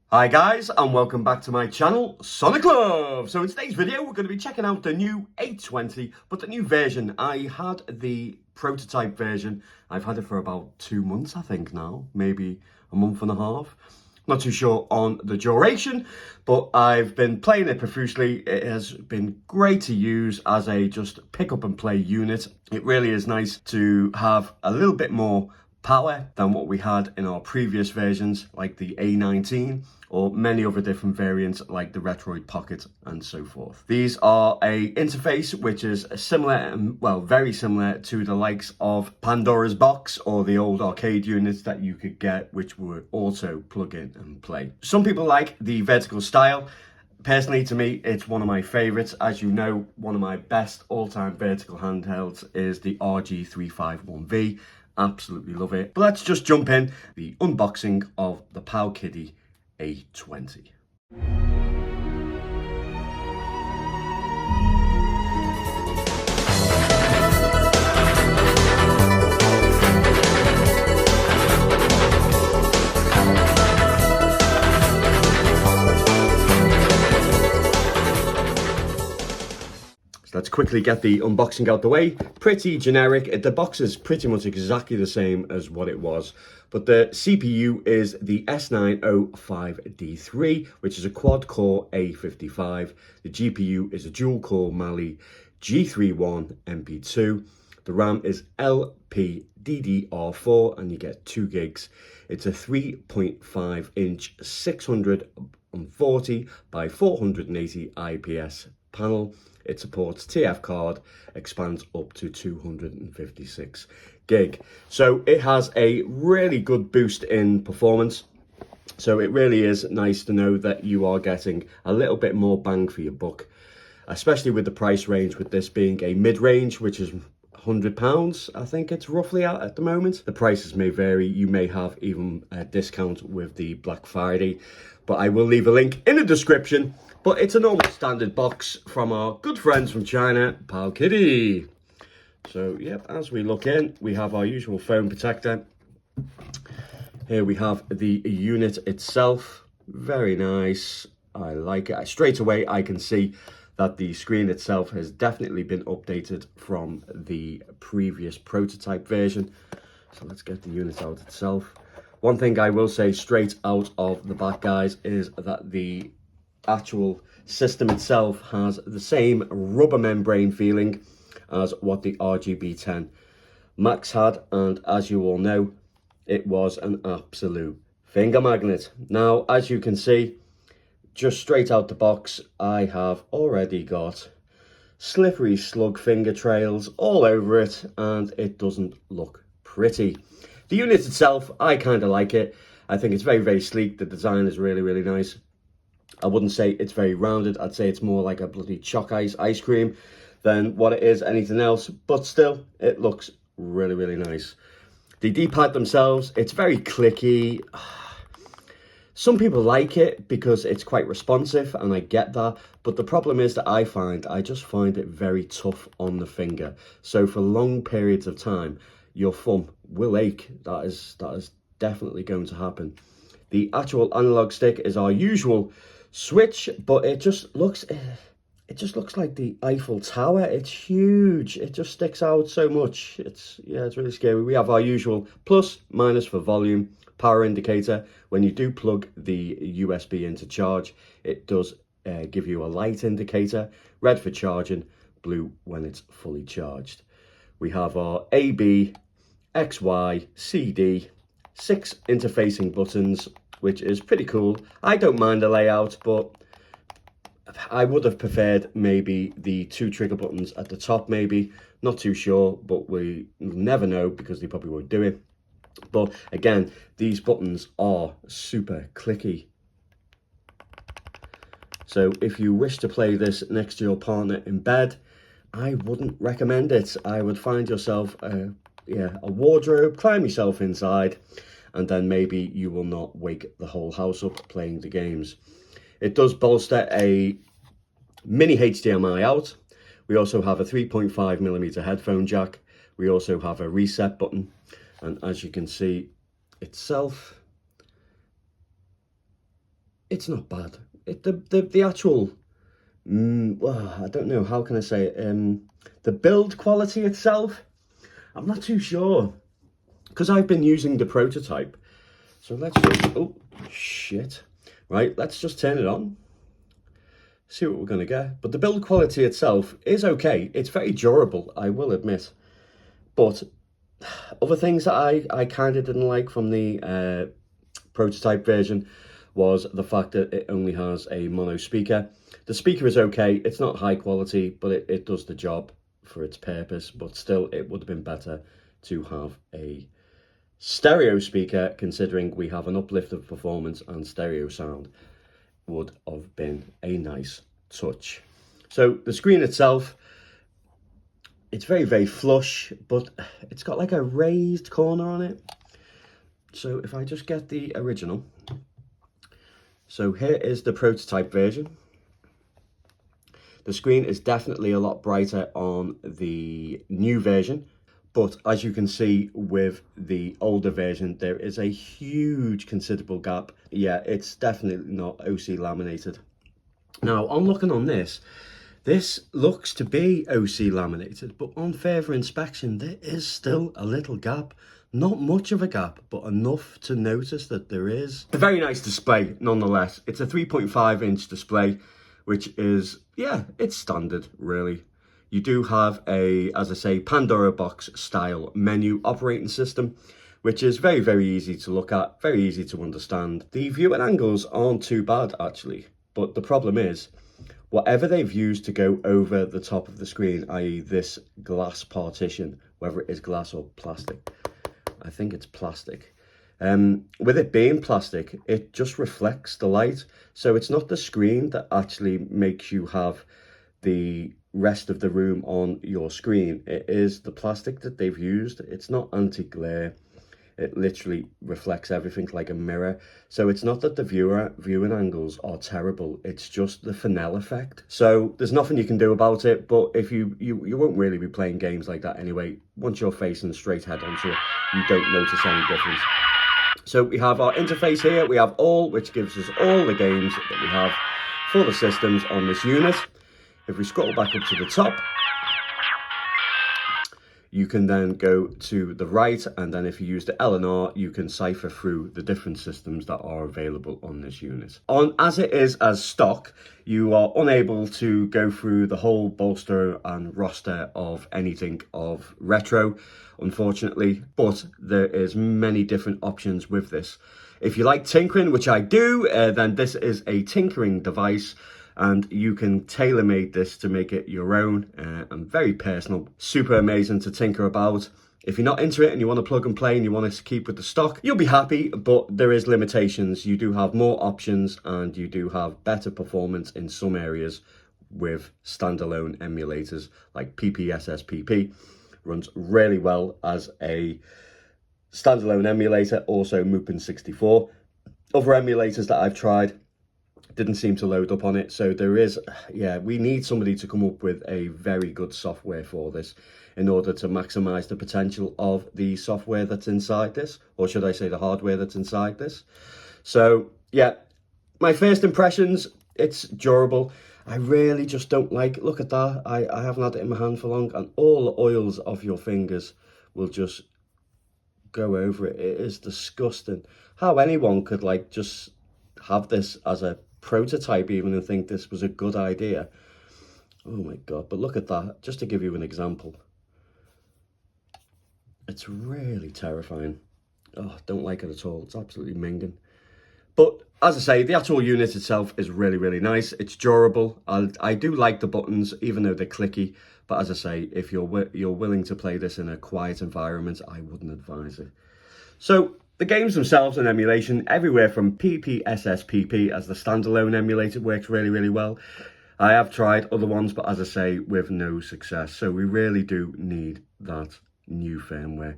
Hi guys, and welcome back to my channel, Sonic Love. So in today's video, we're going to be checking out the new A20, but the new version. I had the prototype version. I've had it for about 2 months, I think now, maybe a month and a half. Not too sure on the duration, but I've been playing it profusely. It has been great to use as a just pick up and play unit. It really is nice to have a little bit more power than what we had in our previous versions, like the A19 or many other different variants like the Retroid Pocket and so forth. These are a interface which is similar, well, very similar to the likes of Pandora's Box or the old arcade units that you could get, which would also plug in and play. Some people like the vertical style. Personally, to me, it's one of my favorites. As you know, one of my best all-time vertical handhelds is the RG351V. Absolutely love it. But let's just jump in. The unboxing of the Powkiddy A20. Let's quickly get the unboxing out the way. Pretty generic. The box is pretty much exactly the same as what it was, but the CPU is the S905D3, which is a quad-core A55. The GPU is a dual-core Mali G31 MP2. The RAM is LPDDR4, and you get 2 gigs. It's a 3.5-inch 640 by 480 IPS panel. It supports TF card, expands up to 256 gig. So it has a really good boost in performance. So it really is nice to know that you are getting a little bit more bang for your buck, especially with the price range, with this being a mid-range, which is £100, I think it's roughly at the moment. The prices may vary. You may have even a discount with the Black Friday, but I will leave a link in the description. But it's a normal standard box from our good friends from China, Powkiddy. So, yep, as we look in, we have our usual phone protector. Here we have the unit itself. Very nice. I like it. Straight away, I can see that the screen itself has definitely been updated from the previous prototype version. So let's get the unit out itself. One thing I will say straight out of the back, guys, is that the actual system itself has the same rubber membrane feeling as what the RGB10 Max had, and as you all know, it was an absolute finger magnet. Now, as you can see, just straight out the box, I have already got slippery slug finger trails all over it, and it doesn't look pretty. The unit itself, I kind of like it. I think it's very, very sleek. The design is really, really nice. I wouldn't say it's very rounded. I'd say it's more like a bloody chalk ice cream than what it is anything else. But still, it looks really, really nice. The D-pad themselves, it's very clicky. Some people like it because it's quite responsive, and I get that. But the problem is that I just find it very tough on the finger. So for long periods of time, your thumb will ache. That is definitely going to happen. The actual analog stick is our usual switch, but it just looks like the Eiffel Tower. It's huge. It just sticks out so much. It's really scary. We have our usual plus, minus for volume, power indicator. When you do plug the USB into charge, it does give you a light indicator, red for charging, blue when it's fully charged. We have our A, B, X, Y, C, D, 6 interfacing buttons, which is pretty cool. I don't mind the layout, but I would have preferred maybe the 2 trigger buttons at the top, maybe. Not too sure, but we never know because they probably won't do it. But again, these buttons are super clicky. So if you wish to play this next to your partner in bed, I wouldn't recommend it. I would find yourself a wardrobe, climb yourself inside, and then maybe you will not wake the whole house up playing the games. It does bolster a mini HDMI out. We also have a 3.5mm headphone jack. We also have a reset button, and as you can see itself, it's not bad. The actual, well, I don't know, how can I say it? The build quality itself, I'm not too sure, because I've been using the prototype. So let's just, oh, shit. Right, let's just turn it on. See what we're going to get. But the build quality itself is okay. It's very durable, I will admit. But other things that I kind of didn't like from the prototype version was the fact that it only has a mono speaker. The speaker is okay. It's not high quality, but it does the job for its purpose. But still, it would have been better to have a stereo speaker, considering we have an uplift of performance, and stereo sound would have been a nice touch. So the screen itself, it's very, very flush, but it's got like a raised corner on it. So if I just get the original, so here is the prototype version. The screen is definitely a lot brighter on the new version, but as you can see with the older version, there is a huge considerable gap. Yeah, it's definitely not OC laminated. Now, on looking on this looks to be OC laminated, but on further inspection, there is still a little gap. Not much of a gap, but enough to notice that there is. A very nice display, nonetheless. It's a 3.5-inch display, which is, yeah, it's standard, really. You do have a, as I say, Pandora box style menu operating system, which is very, very easy to look at, very easy to understand. The viewing angles aren't too bad, actually, but the problem is, whatever they've used to go over the top of the screen, i.e. this glass partition, whether it is glass or plastic, I think it's plastic. With it being plastic, it just reflects the light. So it's not the screen that actually makes you have the rest of the room on your screen. It is the plastic that they've used. It's not anti-glare. It literally reflects everything like a mirror. So it's not that the viewing angles are terrible. It's just the Fresnel effect. So there's nothing you can do about it. But if you won't really be playing games like that anyway. Once you're facing straight head onto it, you don't notice any difference. So we have our interface here. We have all, which gives us all the games that we have for the systems on this unit. If we scroll back up to the top, you can then go to the right, and then if you use the L and R, you can cipher through the different systems that are available on this unit. As it is as stock, you are unable to go through the whole bolster and roster of anything of retro, unfortunately, but there is many different options with this. If you like tinkering, which I do, then this is a tinkering device, and you can tailor-made this to make it your own, and very personal, super amazing to tinker about. If you're not into it and you want to plug and play and you want to keep with the stock, you'll be happy, but there is limitations. You do have more options and you do have better performance in some areas with standalone emulators like PPSSPP. Runs really well as a standalone emulator, also Mupen64. Other emulators that I've tried didn't seem to load up on it. So there is, yeah, we need somebody to come up with a very good software for this in order to maximize the potential of the software that's inside this, or should I say the hardware that's inside this. So yeah, my first impressions, it's durable. I really just don't like it. Look at that. I haven't had it in my hand for long, and all the oils of your fingers will just go over it. It is disgusting. How anyone could like just have this as a prototype even and think this was a good idea. Oh my god. But look at that, just to give you an example. It's really terrifying. Oh, don't like it at all. It's absolutely minging. But as I say, the actual unit itself is really, really nice. It's durable. I do like the buttons, even though they're clicky. But as I say, if you're willing to play this in a quiet environment, I wouldn't advise it. So the games themselves and emulation, everywhere from PPSSPP as the standalone emulator works really, really well. I have tried other ones, but as I say, with no success. So we really do need that new firmware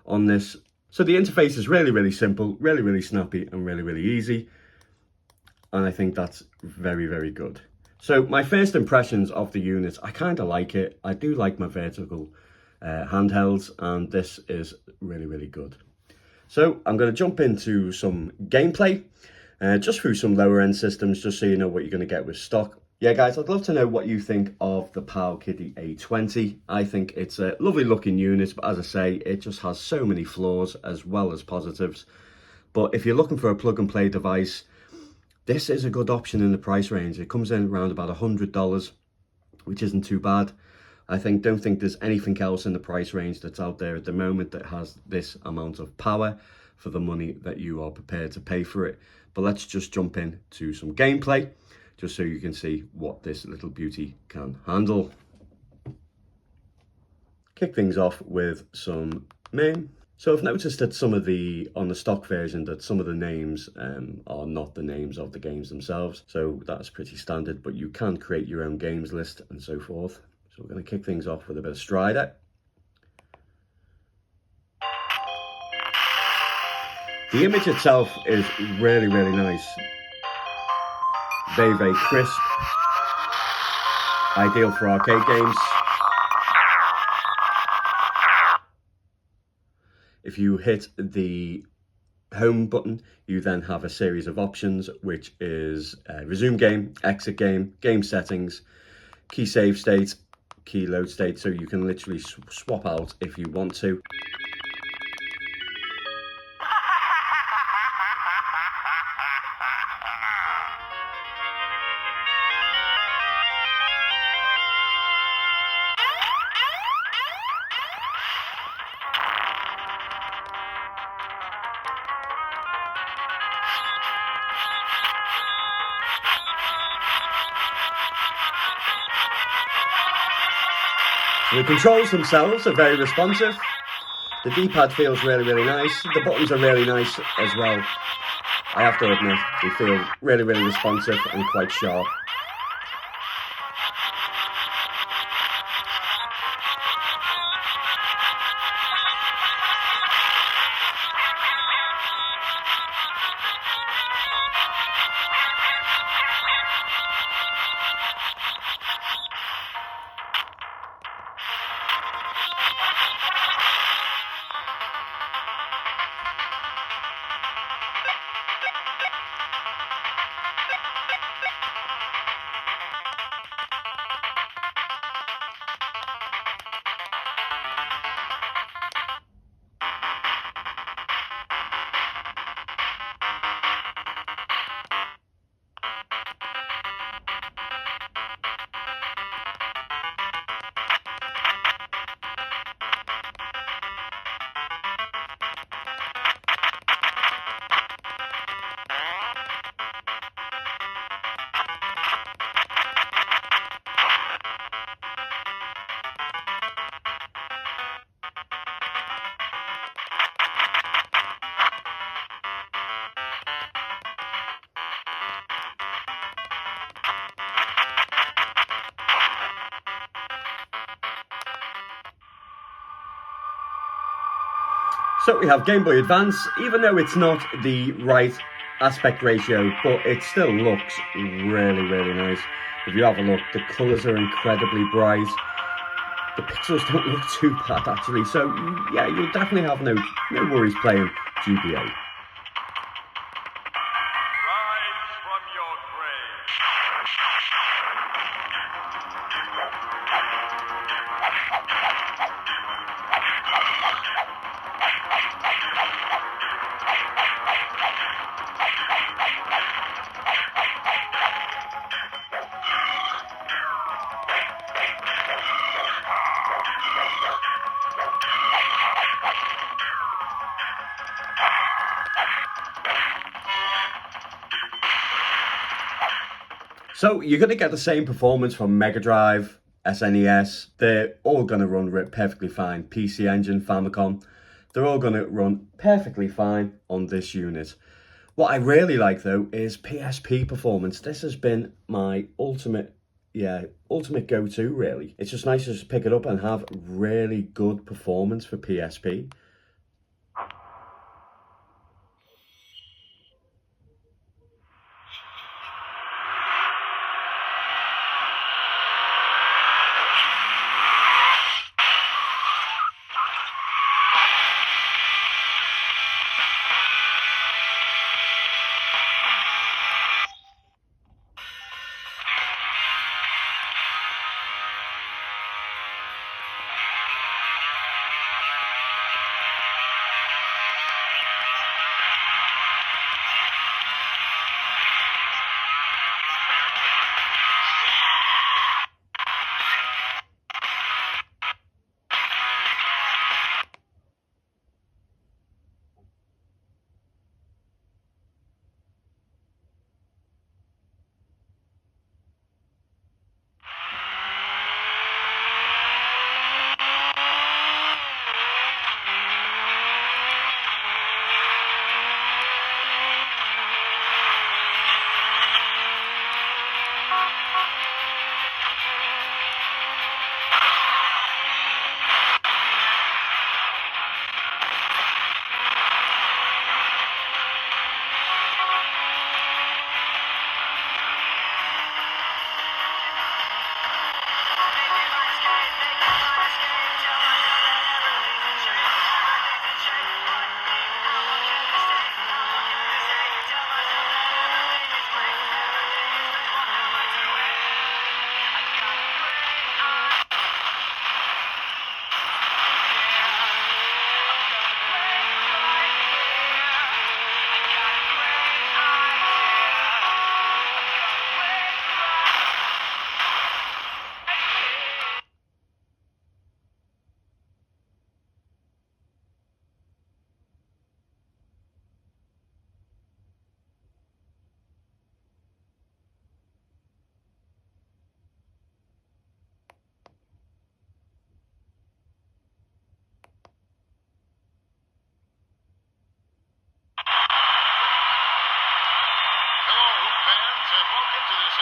on this. So the interface is really, really simple, really, really snappy, and really, really easy. And I think that's very, very good. So my first impressions of the unit, I kind of like it. I do like my vertical handhelds, and this is really, really good. So I'm going to jump into some gameplay. just through some lower end systems, just so you know what you're going to get with stock. Yeah, guys, I'd love to know what you think of the Powkiddy A20. I think it's a lovely looking unit, but as I say, it just has so many flaws as well as positives. But if you're looking for a plug and play device, this is a good option in the price range. It comes in around about $100, which isn't too bad. Don't think there's anything else in the price range that's out there at the moment that has this amount of power for the money that you are prepared to pay for it. But let's just jump into some gameplay, just so you can see what this little beauty can handle. Kick things off with some MAME. So I've noticed that on the stock version, that some of the names are not the names of the games themselves. So that's pretty standard, but you can create your own games list and so forth. So we're going to kick things off with a bit of Strider. The image itself is really, really nice. Very, very crisp. Ideal for arcade games. If you hit the home button, you then have a series of options, which is resume game, exit game, game settings, key save state, key load state, so you can literally swap out if you want to. The controls themselves are very responsive. The D-pad feels really, really nice. The buttons are really nice as well. I have to admit, they feel really, really responsive and quite sharp. So we have Game Boy Advance, even though it's not the right aspect ratio, but it still looks really, really nice. If you have a look, the colours are incredibly bright. The pixels don't look too bad actually, so yeah, you'll definitely have no worries playing GBA. So you're going to get the same performance from Mega Drive, SNES. They're all going to run perfectly fine. PC Engine, Famicom, they're all going to run perfectly fine on this unit. What I really like though is PSP performance. This has been my ultimate go-to really. It's just nice to just pick it up and have really good performance for PSP.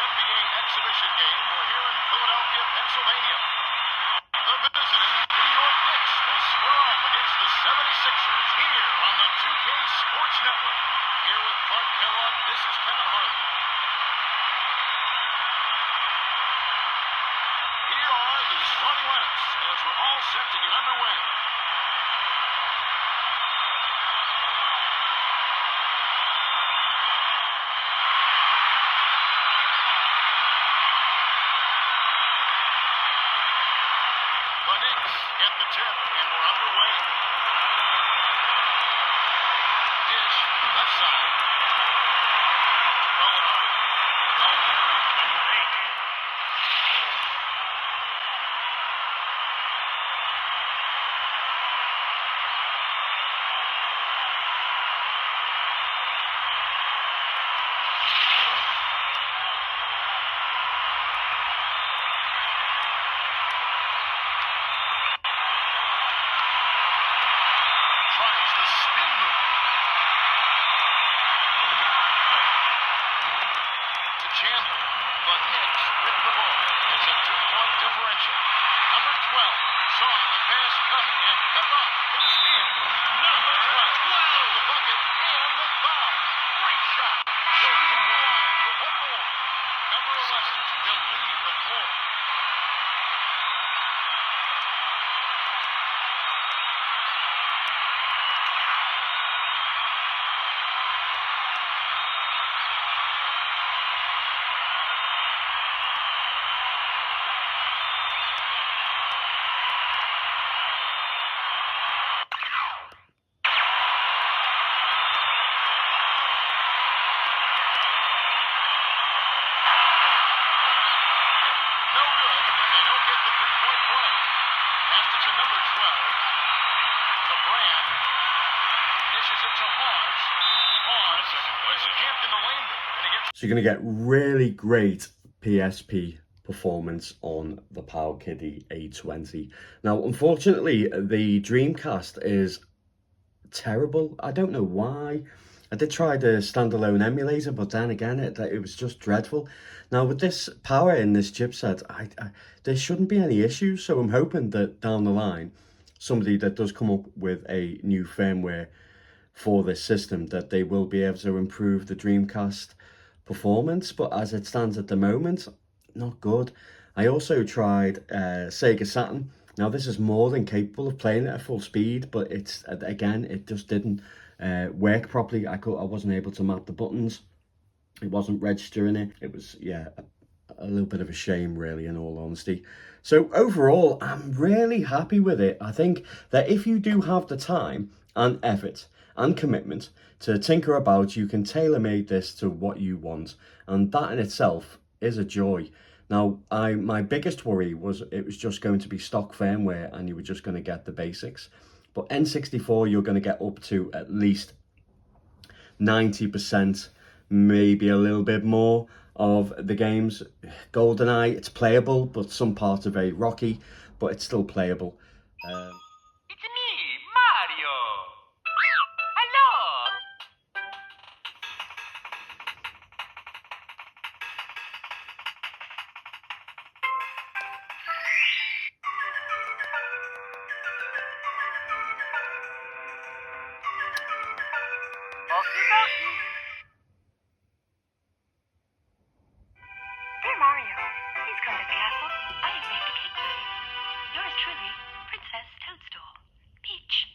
NBA exhibition game. We're here in Philadelphia, Pennsylvania. The visiting New York Knicks will square off against the 76ers here on the 2K Sports Network. Here with Clark Kellogg, this is Kevin Harlan. Here are the starting lineups as we're all set to get underway. The Knicks get the tip, and we're underway. Dish, left side. Gallinari. Gallinari, number 8. Tries the spin move. To Chandler. The Knicks with the ball. It's a 2-point differential. Number 12 saw the pass coming and cut off to the steal. Number 12 got the bucket and the foul. Great shot. Goes to the line for one more. Number 11 will leave the floor. No good, and they don't get the three-point play. Passed it to number 12. To Brand. Dishes it to Hawes. Hawes was camped in the lane there, and he gets... So you're going to get really great PSP performance on the Powkiddy A20. Now, unfortunately, the Dreamcast is terrible. I don't know why. I did try the standalone emulator, but then again, it was just dreadful. Now, with this power in this chipset, there shouldn't be any issues. So I'm hoping that down the line, somebody that does come up with a new firmware for this system, that they will be able to improve the Dreamcast performance. But as it stands at the moment, not good. I also tried Sega Saturn. Now, this is more than capable of playing it at full speed, but it's, again, it just didn't work properly. I wasn't able to map the buttons. It wasn't registering it. It was, yeah, a little bit of a shame, really, in all honesty. So overall, I'm really happy with it. I think that if you do have the time and effort and commitment to tinker about, you can tailor-make this to what you want, and that in itself is a joy. Now, my biggest worry was it was just going to be stock firmware and you were just going to get the basics. But N64, you're going to get up to at least 90%, maybe a little bit more of the games. GoldenEye, it's playable, but some parts are very rocky, but it's still playable. It's me, Mario. Hello. Okie dokie. Dear Mario, please come to the castle. I have baked a cake for you. Yours truly, Princess Toadstool. Peach.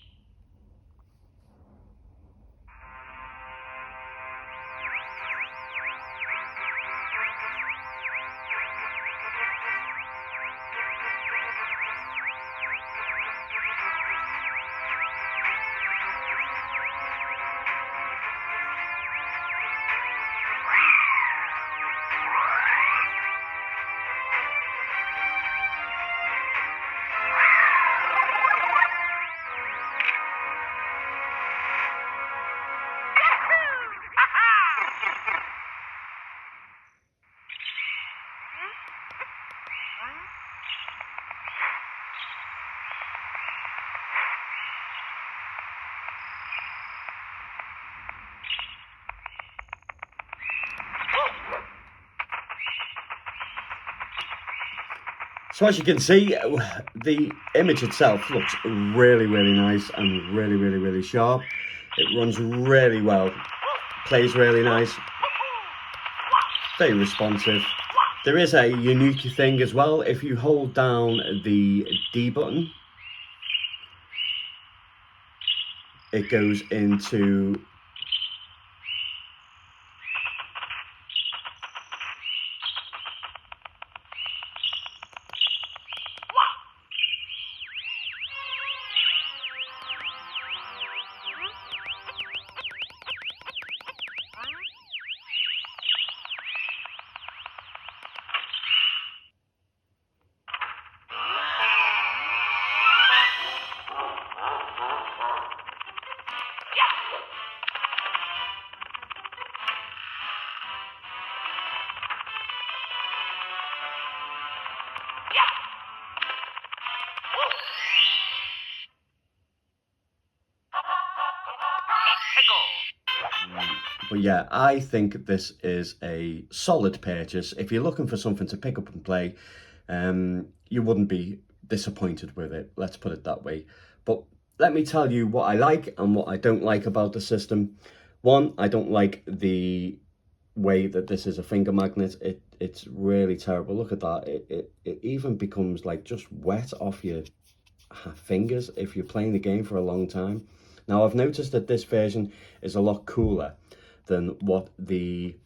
So as you can see, the image itself looks really, really nice and really, really, really sharp. It runs really well, plays really nice, very responsive. There is a unique thing as well. If you hold down the D button, it goes into But yeah, I think this is a solid purchase. If you're looking for something to pick up and play, you wouldn't be disappointed with it. Let's put it that way. But let me tell you what I like and what I don't like about the system. One, I don't like the way that this is a finger magnet. It's really terrible. Look at that. It even becomes like just wet off your fingers if you're playing the game for a long time. Now, I've noticed that this version is a lot cooler than what the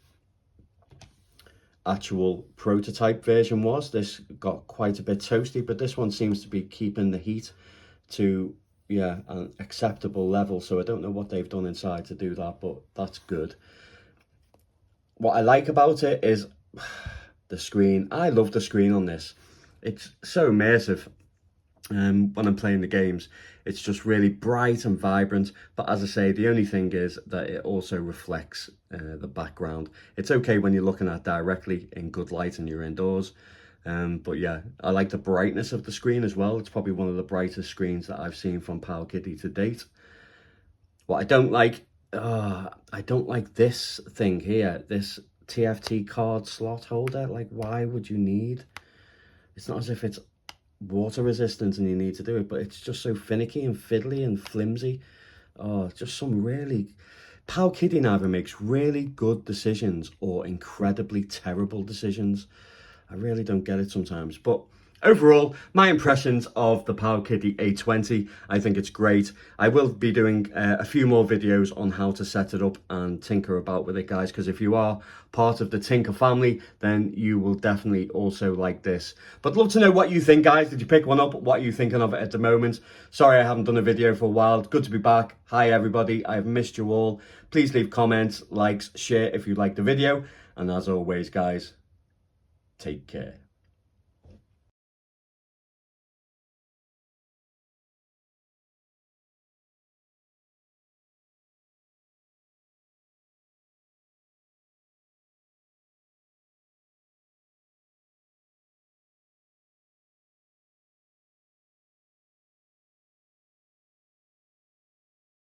actual prototype version was. This got quite a bit toasty, but this one seems to be keeping the heat to, yeah, an acceptable level. So I don't know what they've done inside to do that, but that's good. What I like about it is the screen. I love the screen on this. It's so immersive. When I'm playing the games, it's just really bright and vibrant. But as I say, the only thing is that it also reflects the background. It's okay when you're looking at directly in good light and you're indoors. But yeah, I like the brightness of the screen as well. It's probably one of the brightest screens that I've seen from Powkiddy to date. What I don't like this thing here, this TFT card slot holder. Like, why would you need? It's not as if it's water resistant and you need to do it, but it's just so finicky and fiddly and flimsy. Oh, just some really... Powkiddy neither makes really good decisions or incredibly terrible decisions. I really don't get it sometimes, but overall, my impressions of the Powkiddy A20, I think it's great. I will be doing a few more videos on how to set it up and tinker about with it, guys, because if you are part of the Tinker family, then you will definitely also like this. But love to know what you think, guys. Did you pick one up? What are you thinking of it at the moment? Sorry I haven't done a video for a while. Good to be back. Hi, everybody. I've missed you all. Please leave comments, likes, share if you liked the video. And as always, guys, take care.